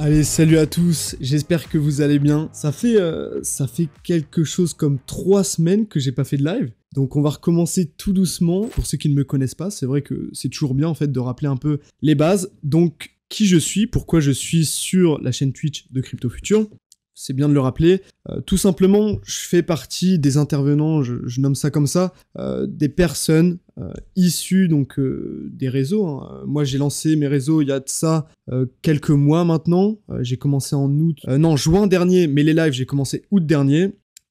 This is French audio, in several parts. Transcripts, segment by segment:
Allez, salut à tous, j'espère que vous allez bien. Ça fait quelque chose comme 3 semaines que j'ai pas fait de live. Donc on va recommencer tout doucement. Pour ceux qui ne me connaissent pas, c'est vrai que c'est toujours bien en fait de rappeler un peu les bases. Donc qui je suis, pourquoi je suis sur la chaîne Twitch de Crypto Future. C'est bien de le rappeler. Tout simplement, je fais partie des intervenants, je nomme ça comme ça, des personnes issues donc des réseaux. Hein. Moi, j'ai lancé mes réseaux il y a de ça quelques mois maintenant. J'ai commencé en juin dernier, mais les lives, j'ai commencé août dernier.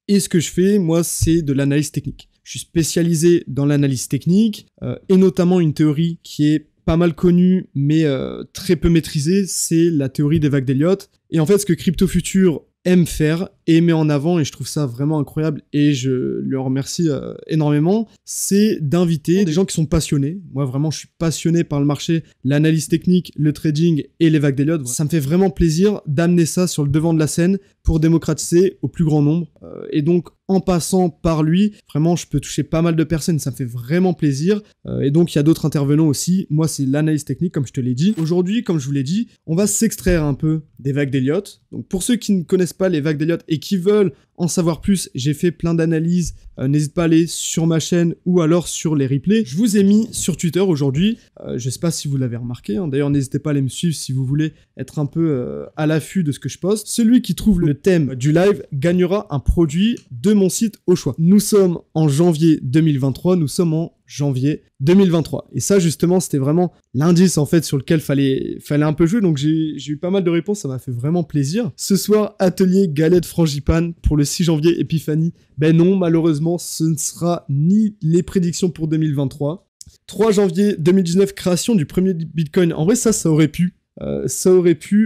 Et ce que je fais, moi, c'est de l'analyse technique. Je suis spécialisé dans l'analyse technique et notamment une théorie qui est pas mal connue, mais très peu maîtrisée, c'est la théorie des vagues d'Elliott. Et en fait, ce que Crypto Future aime faire et met en avant, et je trouve ça vraiment incroyable et je lui en remercie énormément, c'est d'inviter des gens qui sont passionnés. Moi vraiment je suis passionné par le marché, l'analyse technique, le trading et les vagues d'Elliott. Ça me fait vraiment plaisir d'amener ça sur le devant de la scène pour démocratiser au plus grand nombre et donc en passant par lui, vraiment je peux toucher pas mal de personnes, ça me fait vraiment plaisir et donc il y a d'autres intervenants aussi. Moi c'est l'analyse technique comme je te l'ai dit. Aujourd'hui, comme je vous l'ai dit, on va s'extraire un peu des vagues d'Elliott. Donc pour ceux qui ne connaissent pas les vagues d'Elliott et qui veulent en savoir plus, j'ai fait plein d'analyses, n'hésite pas à aller sur ma chaîne ou alors sur les replays. Je vous ai mis sur Twitter aujourd'hui, je sais pas si vous l'avez remarqué, hein. D'ailleurs n'hésitez pas à aller me suivre si vous voulez être un peu à l'affût de ce que je poste. Celui qui trouve le thème du live gagnera un produit de mon site au choix. Nous sommes en janvier 2023, nous sommes en janvier 2023. Et ça, justement, c'était vraiment l'indice, en fait, sur lequel fallait un peu jouer. Donc, j'ai eu pas mal de réponses, ça m'a fait vraiment plaisir. Ce soir, atelier galette frangipane pour le 6 janvier Épiphanie. Ben non, malheureusement, ce ne sera ni les prédictions pour 2023. 3 janvier 2019, création du premier Bitcoin. En vrai, ça aurait pu.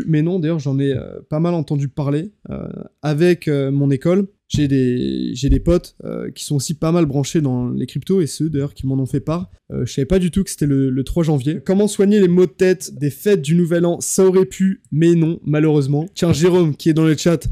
Mais non, d'ailleurs, j'en ai pas mal entendu parler avec mon école. J'ai des potes qui sont aussi pas mal branchés dans les cryptos et ceux d'ailleurs qui m'en ont fait part. Je savais pas du tout que c'était le 3 janvier. Comment soigner les maux de tête des fêtes du Nouvel An? Ça aurait pu, mais non, malheureusement. Tiens, Jérôme qui est dans le chat,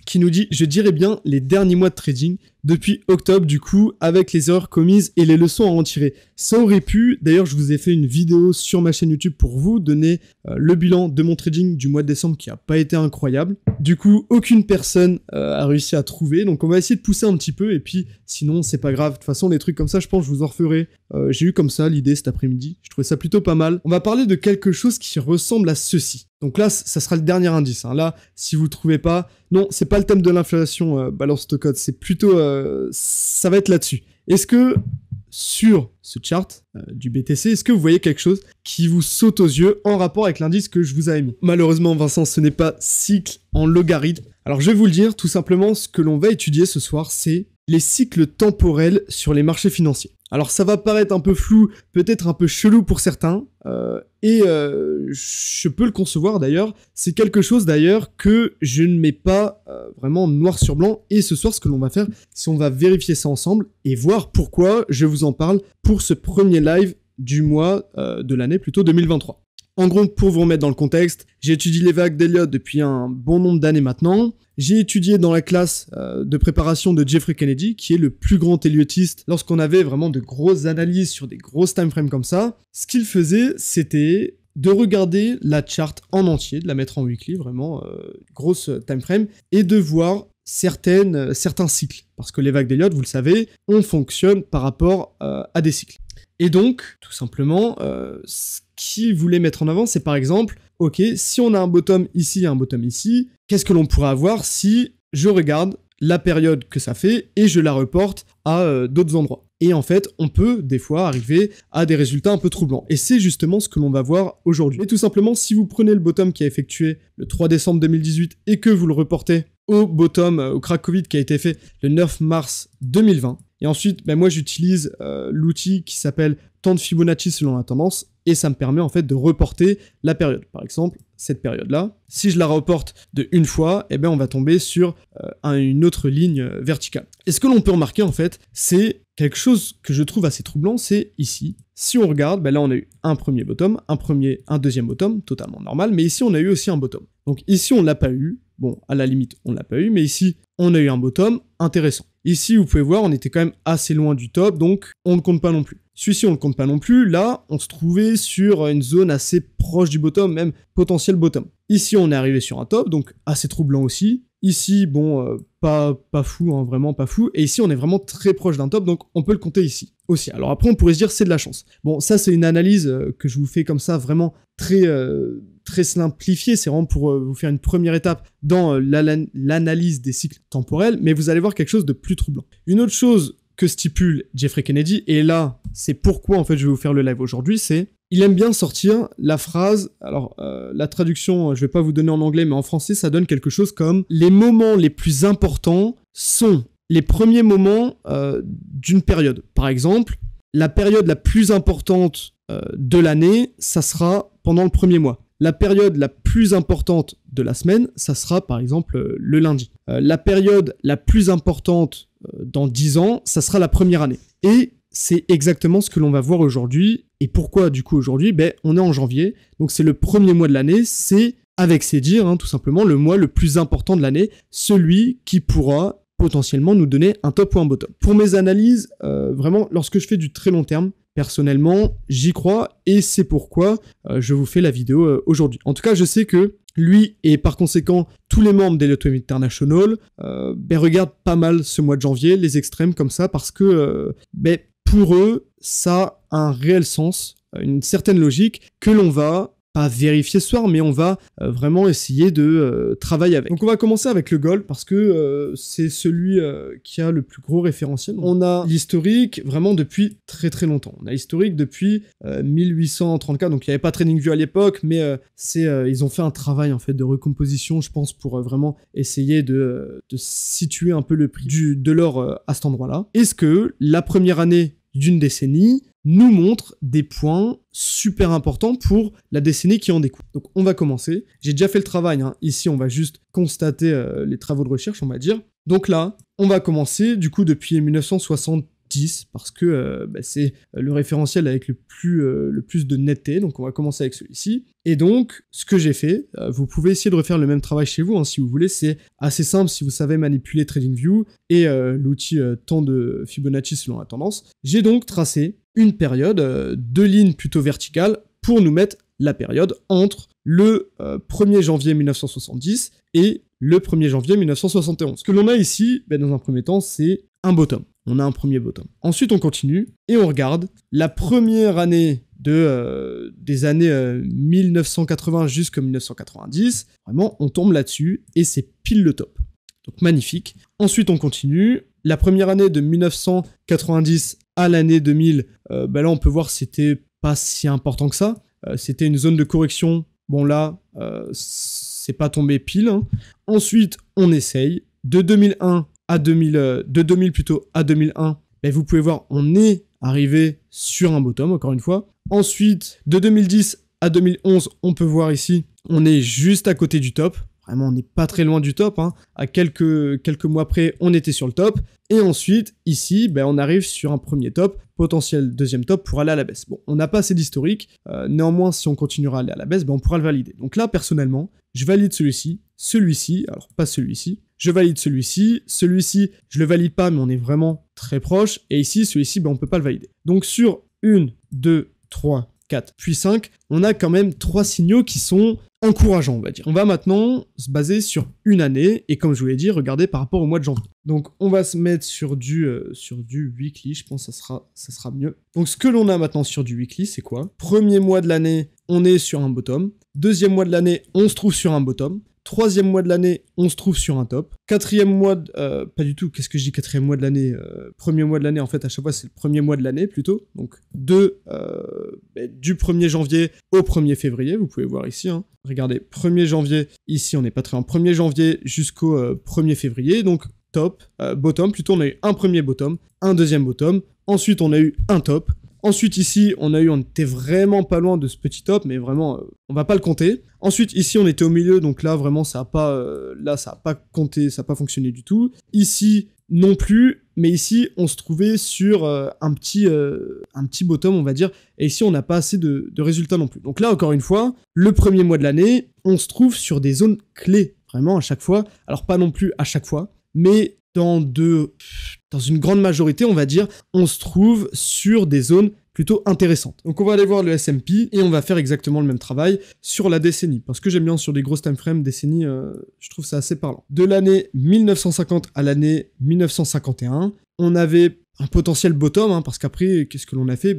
qui nous dit « Je dirais bien les derniers mois de trading depuis octobre du coup avec les erreurs commises et les leçons à en tirer. Ça aurait pu, d'ailleurs je vous ai fait une vidéo sur ma chaîne YouTube pour vous donner le bilan de mon trading du mois de décembre qui a pas été incroyable. Du coup, aucune personne a réussi à trouver, donc on va essayer de pousser un petit peu et puis sinon c'est pas grave. De toute façon les trucs comme ça je pense que je vous en referai. J'ai eu comme ça l'idée cet après-midi, je trouvais ça plutôt pas mal. On va parler de quelque chose qui ressemble à ceci. Donc là, ça sera le dernier indice. Hein. Là, si vous trouvez pas... Non, c'est pas le thème de l'inflation, balance ton code. C'est plutôt... ça va être là-dessus. Est-ce que, sur ce chart du BTC, est-ce que vous voyez quelque chose qui vous saute aux yeux en rapport avec l'indice que je vous avais mis? Malheureusement, Vincent, ce n'est pas cycle en logarithme. Alors, je vais vous le dire, tout simplement, ce que l'on va étudier ce soir, c'est les cycles temporels sur les marchés financiers. Alors ça va paraître un peu flou, peut-être un peu chelou pour certains, je peux le concevoir d'ailleurs. C'est quelque chose d'ailleurs que je ne mets pas vraiment noir sur blanc. Et ce soir, ce que l'on va faire, c'est on va vérifier ça ensemble et voir pourquoi je vous en parle pour ce premier live du mois de l'année, plutôt 2023. En gros, pour vous remettre dans le contexte, j'ai étudié les vagues d'Elliott depuis un bon nombre d'années maintenant. J'ai étudié dans la classe de préparation de Jeffrey Kennedy, qui est le plus grand elliottiste, lorsqu'on avait vraiment de grosses analyses sur des grosses timeframes comme ça. Ce qu'il faisait, c'était de regarder la chart en entier, de la mettre en weekly, vraiment grosse timeframe, et de voir certains cycles. Parce que les vagues d'Elliott, vous le savez, on fonctionne par rapport à des cycles. Et donc, tout simplement, ce qu'il voulait mettre en avant, c'est par exemple, ok, si on a un bottom ici et un bottom ici, qu'est-ce que l'on pourrait avoir si je regarde la période que ça fait et je la reporte à d'autres endroits. Et en fait, on peut des fois arriver à des résultats un peu troublants. Et c'est justement ce que l'on va voir aujourd'hui. Et tout simplement, si vous prenez le bottom qui a effectué le 3 décembre 2018 et que vous le reportez au bottom, au crack Covid qui a été fait le 9 mars 2020, et ensuite, moi j'utilise l'outil qui s'appelle temps de Fibonacci selon la tendance, et ça me permet en fait de reporter la période. Par exemple, cette période-là, si je la reporte de une fois, on va tomber sur une autre ligne verticale. Et ce que l'on peut remarquer en fait, c'est quelque chose que je trouve assez troublant, c'est ici. Si on regarde, là on a eu un premier bottom, un deuxième bottom, totalement normal, mais ici on a eu aussi un bottom. Donc ici on l'a pas eu, bon à la limite on l'a pas eu, mais ici on a eu un bottom intéressant. Ici, vous pouvez voir, on était quand même assez loin du top, donc on ne compte pas non plus. Celui-ci, on ne compte pas non plus. Là, on se trouvait sur une zone assez proche du bottom, même potentiel bottom. Ici, on est arrivé sur un top, donc assez troublant aussi. Ici, bon, pas fou, hein, vraiment pas fou. Et ici, on est vraiment très proche d'un top, donc on peut le compter ici aussi. Alors après, on pourrait se dire c'est de la chance. Bon, ça, c'est une analyse que je vous fais comme ça, vraiment très simplifiée. C'est vraiment pour vous faire une première étape dans l'analyse des cycles temporels, mais vous allez voir quelque chose de plus troublant. Une autre chose que stipule Jeffrey Kennedy, et là, c'est pourquoi en fait je vais vous faire le live aujourd'hui, c'est il aime bien sortir la phrase, alors la traduction, je vais pas vous donner en anglais, mais en français, ça donne quelque chose comme « Les moments les plus importants sont les premiers moments d'une période ». Par exemple, la période la plus importante de l'année, ça sera pendant le premier mois. La période la plus importante de la semaine, ça sera par exemple le lundi. La période la plus importante dans 10 ans, ça sera la première année. Et c'est exactement ce que l'on va voir aujourd'hui. Et pourquoi du coup aujourd'hui ? Ben, on est en janvier, donc c'est le premier mois de l'année, c'est avec ces dires, hein, tout simplement, le mois le plus important de l'année, celui qui pourra potentiellement nous donner un top ou un bottom. Pour mes analyses, vraiment, lorsque je fais du très long terme, personnellement, j'y crois et c'est pourquoi je vous fais la vidéo aujourd'hui. En tout cas, je sais que lui et par conséquent tous les membres d'Heliotime International regardent pas mal ce mois de janvier, les extrêmes comme ça, parce que pour eux, ça a un réel sens, une certaine logique que l'on va pas vérifier ce soir, mais on va vraiment essayer de travailler avec. Donc on va commencer avec le gold parce que c'est celui qui a le plus gros référentiel. On a l'historique vraiment depuis très très longtemps. On a l'historique depuis 1834, donc il n'y avait pas TradingView à l'époque, mais ils ont fait un travail en fait de recomposition, je pense, pour vraiment essayer de situer un peu le prix de l'or à cet endroit-là. Est-ce que la première année d'une décennie nous montre des points super importants pour la décennie qui en découle. Donc on va commencer. J'ai déjà fait le travail, hein. Ici on va juste constater les travaux de recherche, on va dire. Donc là, on va commencer du coup depuis 1970 parce que c'est le référentiel avec le plus de netteté, donc on va commencer avec celui-ci. Et donc, ce que j'ai fait, vous pouvez essayer de refaire le même travail chez vous, hein, si vous voulez, c'est assez simple si vous savez manipuler TradingView et l'outil temps de Fibonacci selon la tendance. J'ai donc tracé une période, deux lignes plutôt verticales, pour nous mettre la période entre le 1er janvier 1970 et le 1er janvier 1971. Ce que l'on a ici, dans un premier temps, c'est un bottom. On a un premier bottom. Ensuite, on continue et on regarde la première année des années 1980 jusqu'à 1990. Vraiment, on tombe là-dessus et c'est pile le top. Donc magnifique. Ensuite, on continue. La première année de 1990 à l'année 2000, là, on peut voir que c'était pas si important que ça. C'était une zone de correction. Bon, là, c'est pas tombé pile. Hein. Ensuite, on essaye. De 2001 à 2000, de 2000 plutôt à 2001, vous pouvez voir, on est arrivé sur un bottom, encore une fois. Ensuite, de 2010 à 2011, on peut voir ici, on est juste à côté du top. Vraiment, on n'est pas très loin du top. Hein. À quelques mois près, on était sur le top. Et ensuite, ici, on arrive sur un premier top, potentiel deuxième top pour aller à la baisse. Bon, on n'a pas assez d'historique. Néanmoins, si on continuera à aller à la baisse, on pourra le valider. Donc là, personnellement, je valide celui-ci, alors pas celui-ci. Je valide celui-ci, je le valide pas, mais on est vraiment très proche. Et ici, celui-ci, on peut pas le valider. Donc sur 1, 2, 3, 4, puis 5, on a quand même 3 signaux qui sont encourageants, on va dire. On va maintenant se baser sur une année, et comme je vous l'ai dit, regardez par rapport au mois de janvier. Donc on va se mettre sur du weekly, je pense que ça sera mieux. Donc ce que l'on a maintenant sur du weekly, c'est quoi ? Premier mois de l'année, on est sur un bottom. Deuxième mois de l'année, on se trouve sur un bottom. Troisième mois de l'année, on se trouve sur un top. Quatrième mois, pas du tout, qu'est-ce que je dis quatrième mois de l'année premier mois de l'année, en fait, à chaque fois, c'est le premier mois de l'année, plutôt. Donc, du 1er janvier au 1er février, vous pouvez voir ici. Hein. Regardez, 1er janvier, ici, on n'est pas très loin. 1er janvier jusqu'au 1er février, donc top, bottom, plutôt, on a eu un premier bottom, un deuxième bottom. Ensuite, on a eu un top. Ensuite, ici, on était vraiment pas loin de ce petit top, mais vraiment, on va pas le compter. Ensuite, ici, on était au milieu, donc là, vraiment, ça a pas compté, ça a pas fonctionné du tout. Ici, non plus, mais ici, on se trouvait sur un petit bottom, on va dire, et ici, on n'a pas assez de résultats non plus. Donc là, encore une fois, le premier mois de l'année, on se trouve sur des zones clés, vraiment, à chaque fois. Alors, pas non plus à chaque fois, mais dans une grande majorité, on va dire, on se trouve sur des zones plutôt intéressantes. Donc on va aller voir le S&P et on va faire exactement le même travail sur la décennie. Parce que j'aime bien sur des grosses timeframes, décennies, je trouve ça assez parlant. De l'année 1950 à l'année 1951, on avait un potentiel bottom, parce qu'après, qu'est-ce que l'on a fait?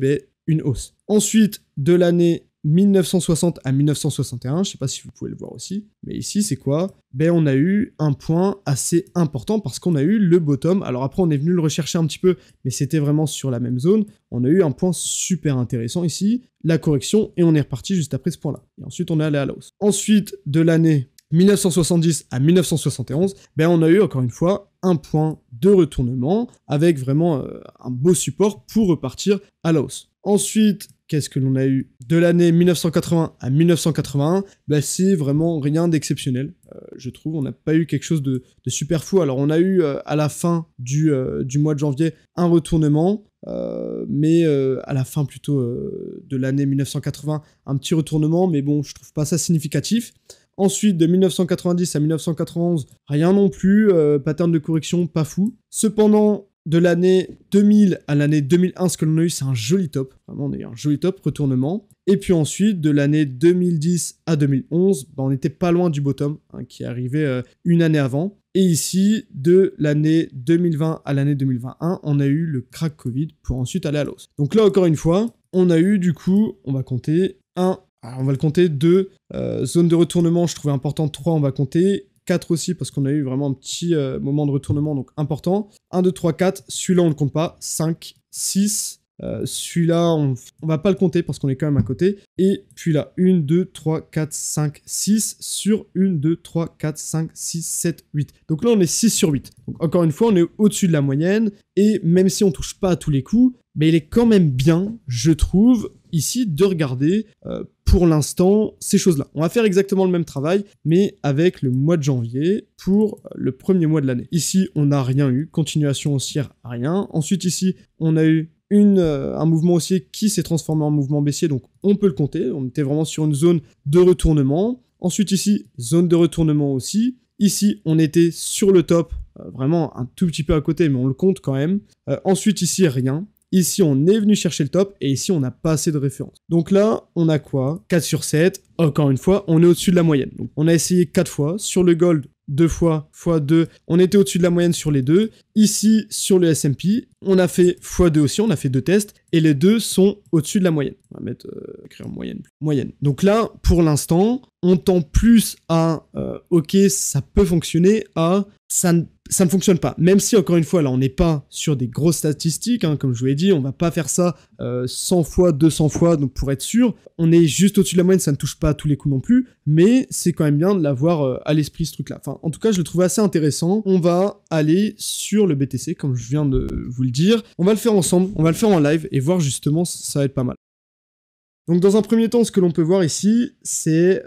Une hausse. Ensuite, de l'année 1960 à 1961, je sais pas si vous pouvez le voir aussi, mais ici c'est quoi? On a eu un point assez important parce qu'on a eu le bottom. Alors après on est venu le rechercher un petit peu, mais c'était vraiment sur la même zone. On a eu un point super intéressant ici, la correction, et on est reparti juste après ce point-là. Et ensuite on est allé à la hausse. Ensuite, de l'année 1970 à 1971, on a eu encore une fois un point de retournement avec vraiment un beau support pour repartir à la hausse. Ensuite, qu'est-ce que l'on a eu? De l'année 1980 à 1981, c'est vraiment rien d'exceptionnel, je trouve. On n'a pas eu quelque chose de super fou. Alors on a eu à la fin du mois de janvier un retournement, mais à la fin plutôt de l'année 1980, un petit retournement, mais bon, je trouve pas ça significatif. Ensuite, de 1990 à 1991, rien non plus, pattern de correction pas fou. Cependant, de l'année 2000 à l'année 2001, ce que l'on a eu, c'est un joli top. Vraiment, on a eu un joli top, retournement. Et puis ensuite, de l'année 2010 à 2011, on n'était pas loin du bottom, qui est arrivé une année avant. Et ici, de l'année 2020 à l'année 2021, on a eu le crack Covid pour ensuite aller à l'hausse. Donc là, encore une fois, on a eu du coup, on va compter 1, alors on va le compter 2, zone de retournement, je trouvais important, 3, on va compter, 4 aussi, parce qu'on a eu vraiment un petit moment de retournement, donc important. 1, 2, 3, 4, celui-là on ne le compte pas, 5, 6, celui-là on va pas le compter parce qu'on est quand même à côté, et puis là, 1, 2, 3, 4, 5, 6, sur 1, 2, 3, 4, 5, 6, 7, 8. Donc là on est 6 sur 8. Donc encore une fois, on est au-dessus de la moyenne, et même si on touche pas à tous les coups, mais il est quand même bien, je trouve, ici, de regarder pour l'instant ces choses-là. On va faire exactement le même travail, mais avec le mois de janvier pour le premier mois de l'année. Ici, on n'a rien eu, continuation haussière, rien. Ensuite, ici, on a eu un mouvement haussier qui s'est transformé en mouvement baissier, donc on peut le compter. On était vraiment sur une zone de retournement. Ensuite, ici, zone de retournement aussi. Ici, on était sur le top, vraiment un tout petit peu à côté, mais on le compte quand même. Ensuite, ici, rien. Ici, on est venu chercher le top, et ici, on n'a pas assez de référence. Donc là, on a quoi? 4 sur 7. Encore une fois, on est au-dessus de la moyenne. Donc, on a essayé 4 fois. Sur le gold, 2 fois, x2, on était au-dessus de la moyenne sur les deux. Ici, sur le S&P, on a fait x2 aussi, on a fait 2 tests, et les deux sont au-dessus de la moyenne. On va mettre, écrire moyenne. Donc là, pour l'instant, on tend plus à, ok, ça peut fonctionner, à, ça ne fonctionne pas. Même si, encore une fois, là, on n'est pas sur des grosses statistiques, comme je vous l'ai dit, on va pas faire ça 100 fois, 200 fois, donc pour être sûr, on est juste au-dessus de la moyenne, ça ne touche pas à tous les coups non plus, mais c'est quand même bien de l'avoir à l'esprit, ce truc-là. Enfin, en tout cas, je le trouve assez intéressant. On va aller sur le BTC, comme je viens de vous le dire. On va le faire ensemble, on va le faire en live, et voir justement, ça va être pas mal. Donc dans un premier temps, ce que l'on peut voir ici, c'est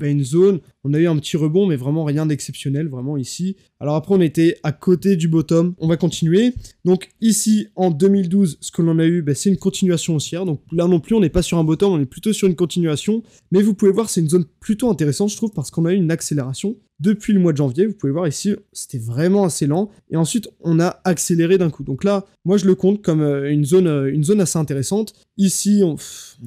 une zone, on a eu un petit rebond, mais vraiment rien d'exceptionnel, vraiment ici. Alors après, on était à côté du bottom, on va continuer. Donc ici, en 2012, ce que l'on a eu, c'est une continuation haussière. Donc là non plus, on n'est pas sur un bottom, on est plutôt sur une continuation. Mais vous pouvez voir, c'est une zone plutôt intéressante, je trouve, parce qu'on a eu une accélération. Depuis le mois de janvier, vous pouvez voir ici, c'était vraiment assez lent. Et ensuite, on a accéléré d'un coup. Donc là, moi, je le compte comme une zone assez intéressante. Ici, on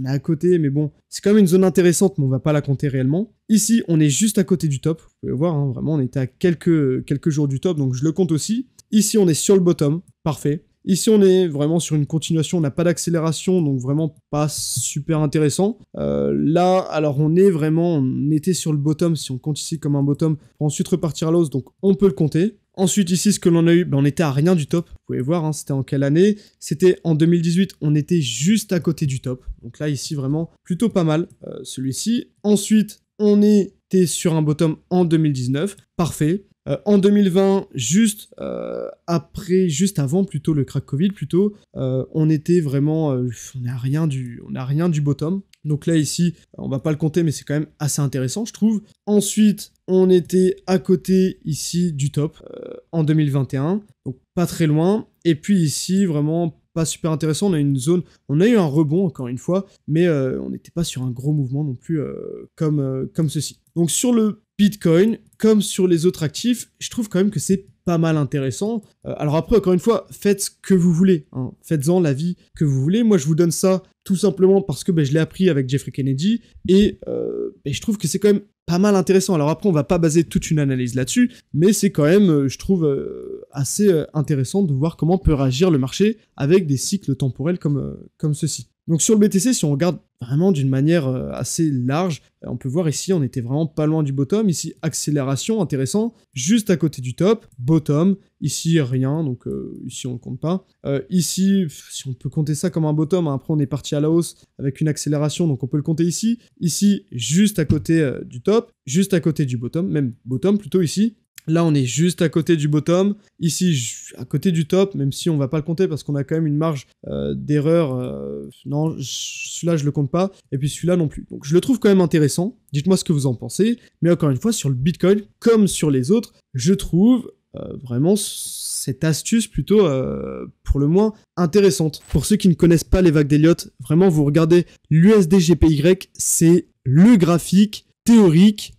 est à côté, mais bon, c'est quand même une zone intéressante, mais on va pas la compter réellement. Ici, on est juste à côté du top. Vous pouvez voir, vraiment, on était à quelques jours du top, donc je le compte aussi. Ici, on est sur le bottom. Parfait. Ici, on est vraiment sur une continuation, on n'a pas d'accélération, donc vraiment pas super intéressant. Là, alors on était sur le bottom, si on compte ici comme un bottom, pour ensuite repartir à l'hausse, donc on peut le compter. Ensuite, ici, ce que l'on a eu, on était à rien du top. Vous pouvez voir, c'était en quelle année? C'était en 2018, on était juste à côté du top. Donc là, ici, vraiment, plutôt pas mal, celui-ci. Ensuite, on était sur un bottom en 2019, parfait. En 2020, juste avant plutôt le crack Covid plutôt, on était vraiment, on n'a rien du bottom. Donc là ici, on va pas le compter, mais c'est quand même assez intéressant, je trouve. Ensuite, on était à côté ici du top en 2021, donc pas très loin. Et puis ici, vraiment pas super intéressant. On a une zone, on a eu un rebond encore une fois, mais on n'était pas sur un gros mouvement non plus comme ceci. Donc sur le Bitcoin, comme sur les autres actifs, je trouve quand même que c'est pas mal intéressant. Alors après, encore une fois, faites ce que vous voulez, hein. Faites-en la vie que vous voulez. Moi, je vous donne ça tout simplement parce que je l'ai appris avec Jeffrey Kennedy et je trouve que c'est quand même pas mal intéressant. Alors après, on va pas baser toute une analyse là-dessus, mais c'est quand même, je trouve, assez intéressant de voir comment peut réagir le marché avec des cycles temporels comme ceci. Donc sur le BTC, si on regarde vraiment d'une manière assez large, on peut voir ici, on était vraiment pas loin du bottom. Ici, accélération, intéressant. Juste à côté du top, bottom. Ici, rien, donc ici, on ne compte pas. Ici, si on peut compter ça comme un bottom, hein, après on est parti à la hausse avec une accélération, donc on peut le compter ici. Ici, juste à côté du top, juste à côté du bottom, même bottom plutôt ici. Là, on est juste à côté du bottom. Ici, à côté du top, même si on va pas le compter parce qu'on a quand même une marge d'erreur. Non, celui-là, je le compte pas. Et puis celui-là non plus. Donc, je le trouve quand même intéressant. Dites-moi ce que vous en pensez. Mais encore une fois, sur le Bitcoin, comme sur les autres, je trouve vraiment cette astuce plutôt, pour le moins, intéressante. Pour ceux qui ne connaissent pas les vagues d'Elliott, vraiment, vous regardez l'USD-GPY, c'est le graphique théorique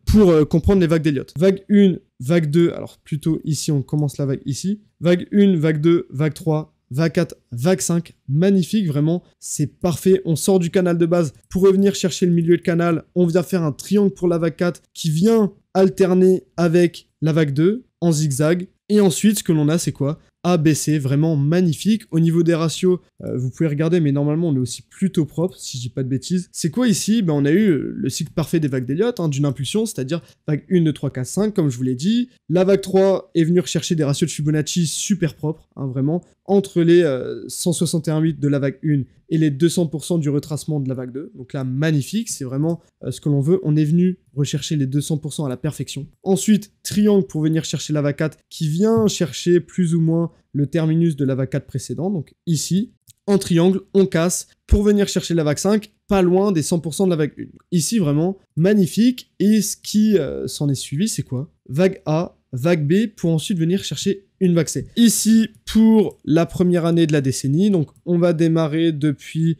pour comprendre les vagues d'Elliott. Vague 1, vague 2, alors plutôt ici on commence la vague ici. Vague 1, vague 2, vague 3, vague 4, vague 5, magnifique, vraiment, c'est parfait. On sort du canal de base pour revenir chercher le milieu de canal. On vient faire un triangle pour la vague 4 qui vient alterner avec la vague 2 en zigzag. Et ensuite, ce que l'on a, c'est quoi? ABC, vraiment magnifique. Au niveau des ratios, vous pouvez regarder, mais normalement, on est aussi plutôt propre, si je dis pas de bêtises. C'est quoi ici? On a eu le cycle parfait des vagues d'Elliott, hein, d'une impulsion, c'est-à-dire vague 1, 2, 3, 4, 5, comme je vous l'ai dit. La vague 3 est venue rechercher des ratios de Fibonacci super propres, hein, vraiment, entre les 161,8 de la vague 1 et les 200% du retracement de la vague 2. Donc là, magnifique, c'est vraiment ce que l'on veut. On est venu rechercher les 200% à la perfection. Ensuite, triangle pour venir chercher la vague 4 qui vient chercher plus ou moins le terminus de la vague 4 précédent. Donc ici, en triangle, on casse pour venir chercher la vague 5, pas loin des 100% de la vague 1. Ici, vraiment magnifique. Et ce qui s'en est suivi, c'est quoi? Vague A, vague B, pour ensuite venir chercher une vague C. Ici, pour la première année de la décennie, donc on va démarrer depuis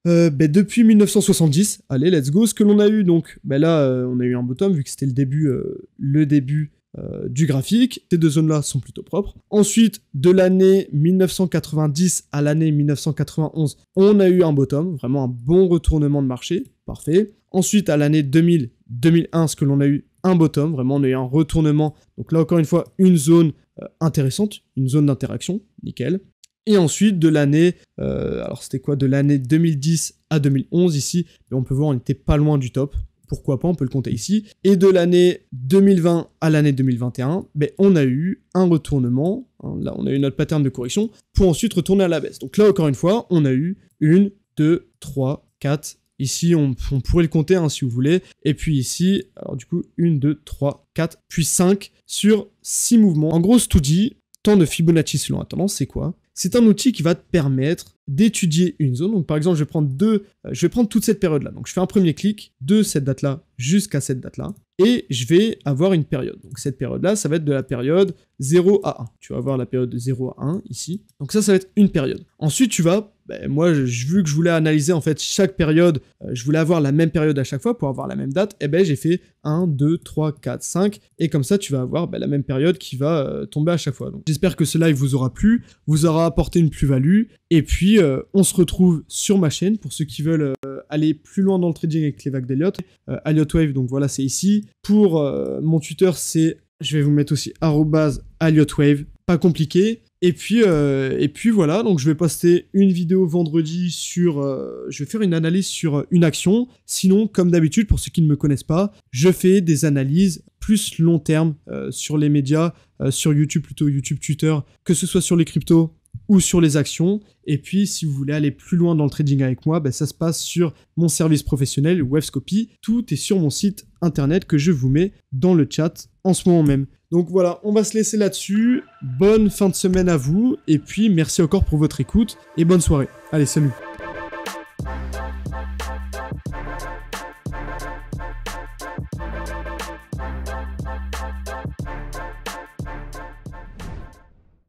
1970. Allez, let's go. Ce que l'on a eu, donc, là, on a eu un bottom, vu que c'était le début du graphique. Ces deux zones-là sont plutôt propres. Ensuite, de l'année 1990 à l'année 1991, on a eu un bottom, vraiment un bon retournement de marché, parfait. Ensuite, à l'année 2000-2001, ce que l'on a eu, un bottom, vraiment on a eu un retournement. Donc là, encore une fois, une zone intéressante, une zone d'interaction, nickel. Et ensuite, de l'année, alors c'était quoi? De l'année 2010 à 2011, ici, on peut voir, on n'était pas loin du top. Pourquoi pas, on peut le compter ici. Et de l'année 2020 à l'année 2021, on a eu un retournement. Hein, là, on a eu notre pattern de correction pour ensuite retourner à la baisse. Donc là, encore une fois, on a eu 1, 2, 3, 4. Ici, on pourrait le compter hein, si vous voulez. Et puis ici, alors du coup, 1, 2, 3, 4, puis 5 sur 6 mouvements. En gros, ce tout dit, temps de Fibonacci selon la tendance, c'est quoi? C'est un outil qui va te permettre d'étudier une zone. Donc par exemple, je vais prendre toute cette période-là. Donc je fais un premier clic de cette date-là jusqu'à cette date-là. Et je vais avoir une période. Donc cette période-là, ça va être de la période 0 à 1. Tu vas avoir la période de 0 à 1 ici. Donc ça va être une période. Ensuite, tu vas... moi, vu que je voulais analyser en fait chaque période, je voulais avoir la même période à chaque fois pour avoir la même date, j'ai fait 1, 2, 3, 4, 5, et comme ça, tu vas avoir la même période qui va tomber à chaque fois. Donc, j'espère que ce live vous aura plu, vous aura apporté une plus-value, et puis on se retrouve sur ma chaîne pour ceux qui veulent aller plus loin dans le trading avec les vagues d'Elliott. Elliott Wave, donc voilà, c'est ici. Pour mon Twitter, je vais vous mettre aussi @ElliottWave, pas compliqué. Et puis voilà, donc je vais poster une vidéo vendredi je vais faire une analyse sur une action. Sinon, comme d'habitude, pour ceux qui ne me connaissent pas, je fais des analyses plus long terme sur les médias, sur YouTube plutôt, YouTube, Twitter, que ce soit sur les cryptos ou sur les actions. Et puis, si vous voulez aller plus loin dans le trading avec moi, ça se passe sur mon service professionnel, Wavescopy. Tout est sur mon site internet que je vous mets dans le chat en ce moment même. Donc voilà, on va se laisser là-dessus. Bonne fin de semaine à vous. Et puis, merci encore pour votre écoute et bonne soirée. Allez, salut!